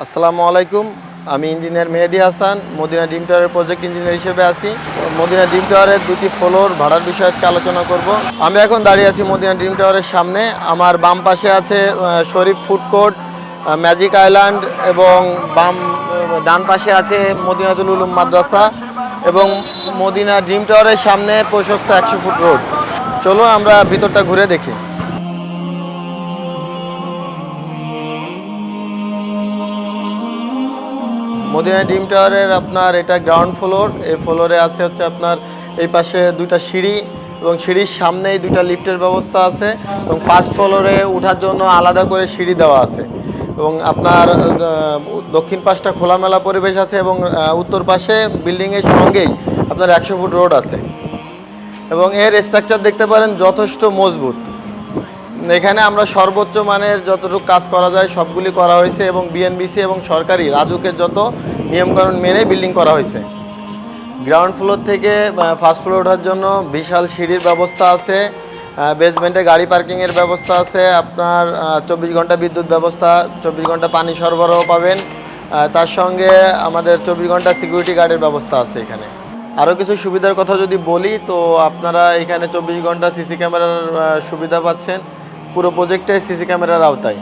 আসসালামু আলাইকুম। আমি engineer Mehedi Hasan, Medina dream টাওয়ারের প্রজেক্ট ইঞ্জিনিয়ার হিসেবে আছি। মদিনা ড্রিম টাওয়ারের দুটি ফ্লোর ভাড়ার বিষয়ে আজকে আলোচনা করব। আমি এখন দাঁড়িয়ে আছি মদিনা ড্রিম টাওয়ারের সামনে। আমার বাম পাশে আছে শরীফ ফুড কোর্ট, ম্যাজিক আইল্যান্ড এবং ডান পাশে আছে মদিনাতুল উলুম মাদ্রাসা এবং মদিনা ড্রিম টাওয়ারের সামনে প্রশস্ত 100 ফুট রোড। চলো আমরা ভিতরটা ঘুরে দেখি। মদিনা ড্রিম টাওয়ারের আপনার এটা গ্রাউন্ড ফ্লোর। এই ফ্লোরে আছে হচ্ছে আপনার এই পাশে দুইটা সিঁড়ি এবং সিঁড়ির সামনেই দুইটা লিফটের ব্যবস্থা আছে এবং ফার্স্ট ফ্লোরে ওঠার জন্য আলাদা করে সিঁড়ি দেওয়া আছে এবং আপনার দক্ষিণ পাশটা খোলামেলা পরিবেশ আছে এবং উত্তর পাশে বিল্ডিংয়ের সঙ্গেই আপনার 100 ফুট রোড আছে এবং এর স্ট্রাকচার দেখতে পারেন যথেষ্ট মজবুত। এখানে আমরা সর্বোচ্চ মানের যতটুকু কাজ করা যায় সবগুলি করা হয়েছে এবং বিএনবিসি এবং সরকারি রাজুকের যত নিয়মকানুন মেনে বিল্ডিং করা হয়েছে। গ্রাউন্ড ফ্লোর থেকে ফার্স্ট ফ্লোর ওঠার জন্য বিশাল সিঁড়ির ব্যবস্থা আছে, বেসমেন্টে গাড়ি পার্কিংয়ের ব্যবস্থা আছে, আপনার 24 ঘন্টা বিদ্যুৎ ব্যবস্থা, 24 ঘন্টা পানি সরবরাহ পাবেন, তার সঙ্গে আমাদের 24 ঘন্টা সিকিউরিটি গার্ডের ব্যবস্থা আছে। এখানে আরও কিছু সুবিধার কথা যদি বলি তো আপনারা এখানে 24 ঘন্টা সিসি ক্যামেরার সুবিধা পাচ্ছেন পুরো প্রজেক্টে সিসি ক্যামেরার আওতায়।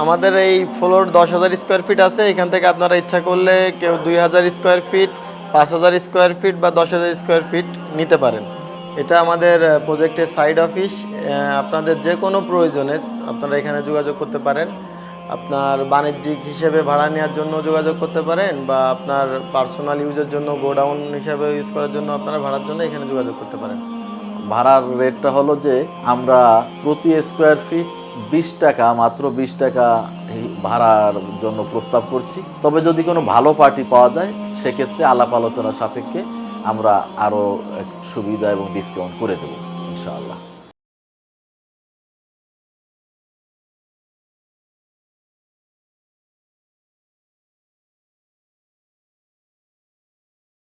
আমাদের এই ফ্লোর 10,000 স্কোয়ার ফিট আছে। এখান থেকে আপনারা ইচ্ছা করলে কেউ 2,000 স্কোয়ার ফিট, 5,000 স্কোয়ার ফিট বা 10,000 স্কোয়ার ফিট নিতে পারেন। এটা আমাদের প্রজেক্টের সাইড অফিস। আপনাদের যে কোনো প্রয়োজনে আপনারা এখানে যোগাযোগ করতে পারেন। আপনার বাণিজ্যিক হিসেবে ভাড়া নেওয়ার জন্য যোগাযোগ করতে পারেন বা আপনার পার্সোনাল ইউজের জন্য গোডাউন হিসাবে ইউজ করার জন্য আপনারা ভাড়ার জন্য এখানে যোগাযোগ করতে পারেন। ভাড়ার রেটটা হলো যে আমরা প্রতি স্কোয়ার ফিট 20 টাকা, মাত্র 20 টাকা ভাড়ার জন্য প্রস্তাব করছি। তবে যদি কোনো ভালো পার্টি পাওয়া যায় সেক্ষেত্রে আলাপ আলোচনা সাপেক্ষে আমরা আরও সুবিধা এবং ডিসকাউন্ট করে দেবো ইনশাআল্লাহ।